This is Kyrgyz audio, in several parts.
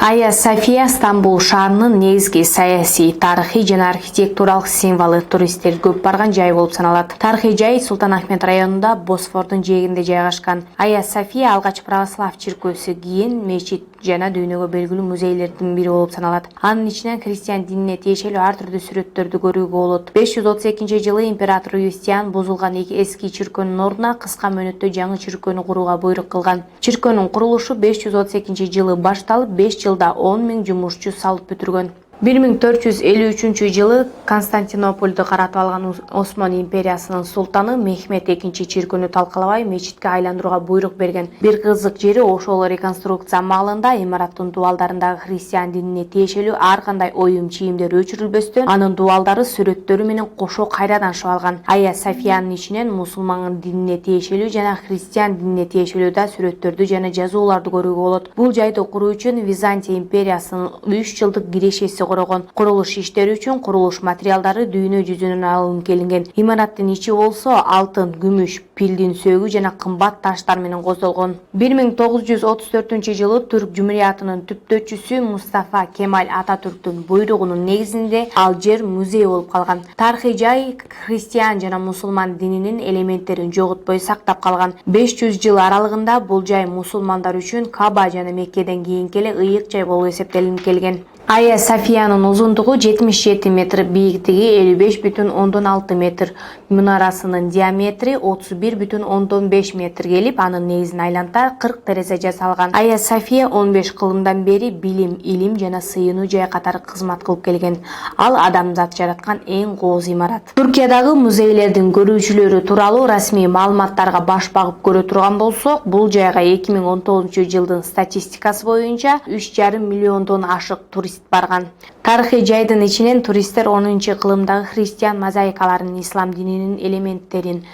Айя София Стамбул шаарынын негизги саясий, тарыхый жана архитектуралык символу, туристтер көп барган жай болуп саналат. Тарыхый жай Султанахмет районунда Босфордун жээгинде жайгашкан. Айя София алгач православ чиркөөсү, кийин мечит жана дүйнөгө белгилүү музейлердин бири болуп саналат. Анын ичинен христиан динине тиешелүү ар түрдүү сүрөттөрдү көрүүгө болот. 532-жылы император Юстиан бузулган эски чиркөөнүн ордуна кыска мөөнөттө жаңы чиркөөнү курууга буйрук кылган. Чиркөөнүн курулушу 532-жылы башталып, 5 жылда 10 000 жумушчу салып бүтүргөн. 1453-жылы Константинополду каратып алган Осман империясынын султаны Мехмет II чиркөөнү талкалабай мечитке айландырууга буйрук берген. Бир кызык жери, ошол реконструкция маалында имараттын дубалдарындагы христиан динине тиешелүү ар кандай оюм чийимдер өчүрүлбөстөн, анын дубалдары сүрөттөрү менен кошо кайрадан шабалган. Айя Софиянын ичинен мусулман динине тиешелүү жана христиан динине тиешелүү да сүрөттөрдү жана жазууларды көрүүгө болот. Бул жайды куруу үчүн Византия империясынын 3 жылдык кирешеси корогон. Курулуш иштери үчүн курулуш материалдары дүйнө жүзүнөн алынып келинген. Имараттын ичи болсо алтын, күмүш, пилдин сөөгү жана кымбат таштар менен козолгон. 1934-жылы Түрк Жумуриятынын түптөөчүсү Мустафа Кемаль Ататүрктүн буйругунун негизинде ал жер музей болуп калган. Тарыхый жай христиан жана мусулман дининин элементтерин жоготпой сактап калган. 500 жыл аралыгында бул жай мусулмандар үчүн Каба жана Меккеден кийинки эле ыйык жай болуп эсептелип келген. Айя Софиянын узундугу 77 метр, бийиктиги 55,6 метр, мунарасынын диаметри 31,5 метр келип, анын негизин айланта 40 терезе жасалган. Айя София 15 кылымдан бери билим, илим жана сыйынуу жай катары кызмат кылып келген. Ал адамзат жараткан эң кооз имарат. Түркиядагы музейлердин көрүүчүлөрү тууралуу расмий маалыматтарга баш багып көрө турган болсок, бул жайга 2019-жылдын статистикасы боюнча 3,5 миллиондон ашык турист барган. Тарыхый жайдын ичинен туристтер 10-кылымдагы христиан мозаикаларын, ислам дининин элементтерин,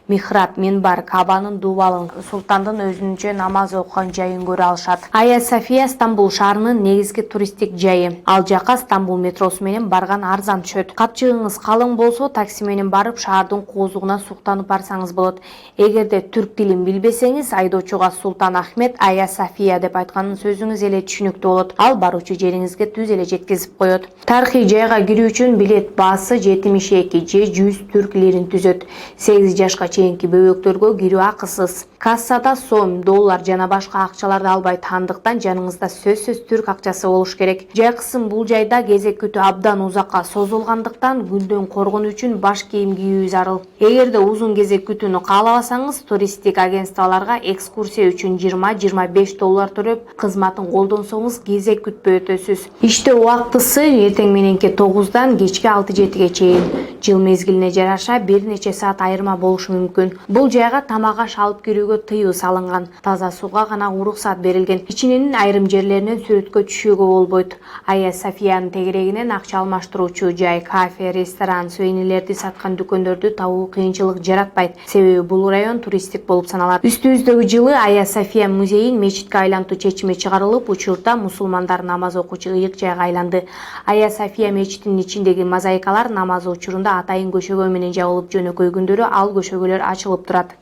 михраб, минбар, Кабанын дубалын, султандын өзүнчө намаз окуган жайын көрө алышат. Айя София Стамбул шаарынын негизги туристтик жайы. Ал жака Стамбул метросу менен барган арзан түшөт. Капчыгыңыз калың болсо, такси менен барып шаардын кооздугуна суктанып барсаңыз болот. Эгерде түрк тилин билбесеңиз, айдоочуга Султан Ахмет Айя София деп айтканын сөзүңүз эле түшүнүктүү болот. Ал баруучу жериңизге түз эле жеткизип коет. Тарыхый жайга кирүү үчүн билет баасы 72 же 100 түрк лирин түзөт. 8 жашка чейинки бөбөктөргө кирүү акысыз. Кассада сом, доллар жана башка акчаларды албайт, андыктан жаныңызда сөзсүз түрк акчасы болуш керек. Жайкысын бул жайда кезек күтүү абдан узакка созулгандыктан күндөн коргонуу үчүн баш кийим кийүү зарыл. Эгерде узун кезек күтүүнү каалабасаңыз, туристтик агентстволорго экскурсия үчүн 20-25 доллар төлөп, кызматын колдонсоңуз кезек күтпөй өтөсүз. Иштөө убактысы эртең мененки 9-дан кечки 6-7-ге чейин. Жыл мезгилине жараша бир нече саат айырма болушу мүмкүн. Бул жайга тамак аш алып кирүүгө тыюу салынган. Таза сууга гана уруксат берилген. Ичиненин айрым жерлеринен сүрөткө түшүүгө болбойт. Айя Софиянын тегерегинен акча алмаштыруучу жай, кафе, ресторан, сувенирлерди саткан дүкөндөрдү табуу кыйынчылык жаратпайт. Себеби бул район туристтик болуп саналат. Үстүбүздөгү жылы Айя София музейин мечитке айлантуу чечими чыгарылып, учурда мусулмандар намаз окуучу ыйык жайга айланды. Айя София мечитинин ичиндеги мозаикалар намаз учурунда атайын көшөгө менен жабылып, жөнөкөй күндөрү ал көшөгөлөр ачылып турат.